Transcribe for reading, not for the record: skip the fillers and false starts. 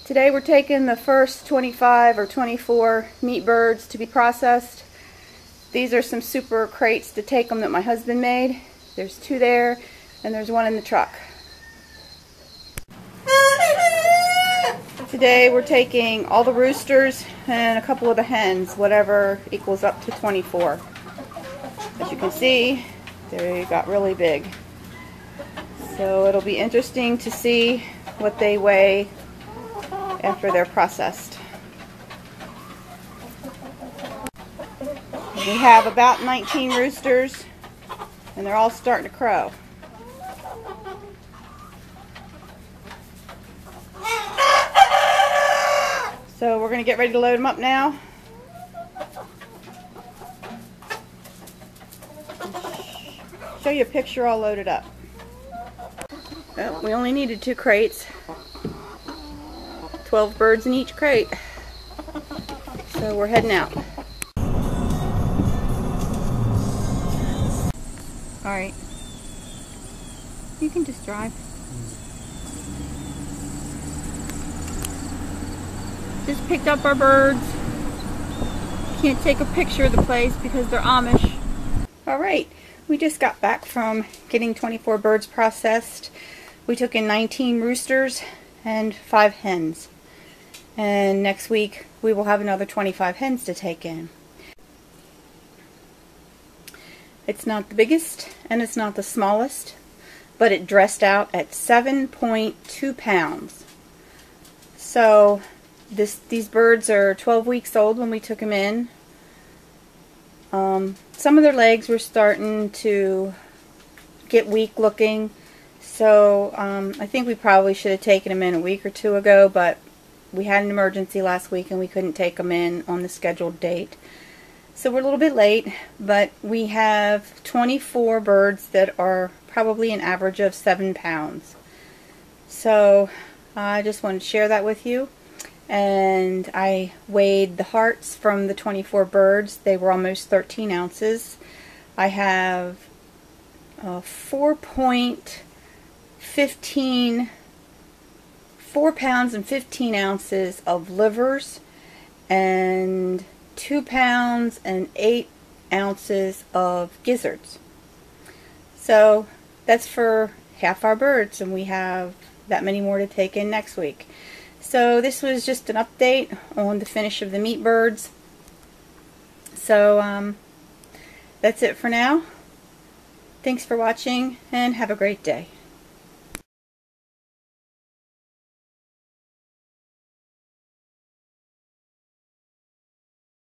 Today we're taking the first 25 or 24 meat birds to be processed. These are some super crates to take them that my husband made. There's 2 there and there's 1 in the truck. Today we're taking all the roosters and a couple of the hens, whatever equals up to 24. As you can see, they got really big. So it'll be interesting to see what they weigh after they're processed. We have about 19 roosters and they're all starting to crow. So we're going to get ready to load them up now. Show you a picture all loaded up. Well, we only needed 2 crates. 12 birds in each crate. So we're heading out. Alright. You can just drive. Just picked up our birds. Can't take a picture of the place because they're Amish. Alright, we just got back from getting 24 birds processed. We took in 19 roosters and 5 hens. And next week we will have another 25 hens to take in. It's not the biggest and it's not the smallest, but it dressed out at 7.2 pounds. So these birds are 12 weeks old when we took them in. Some of their legs were starting to get weak looking, so I think we probably should have taken them in a week or 2 ago, but we had an emergency last week and we couldn't take them in on the scheduled date. So we're a little bit late, but we have 24 birds that are probably an average of 7 pounds. So I just wanted to share that with you. And I weighed the hearts from the 24 birds. They were almost 13 ounces. I have 4 pounds and 15 ounces of livers and 2 pounds and 8 ounces of gizzards. So that's for half our birds, and we have that many more to take in next week. So this was just an update on the finish of the meat birds. So that's it for now. Thanks for watching and have a great day.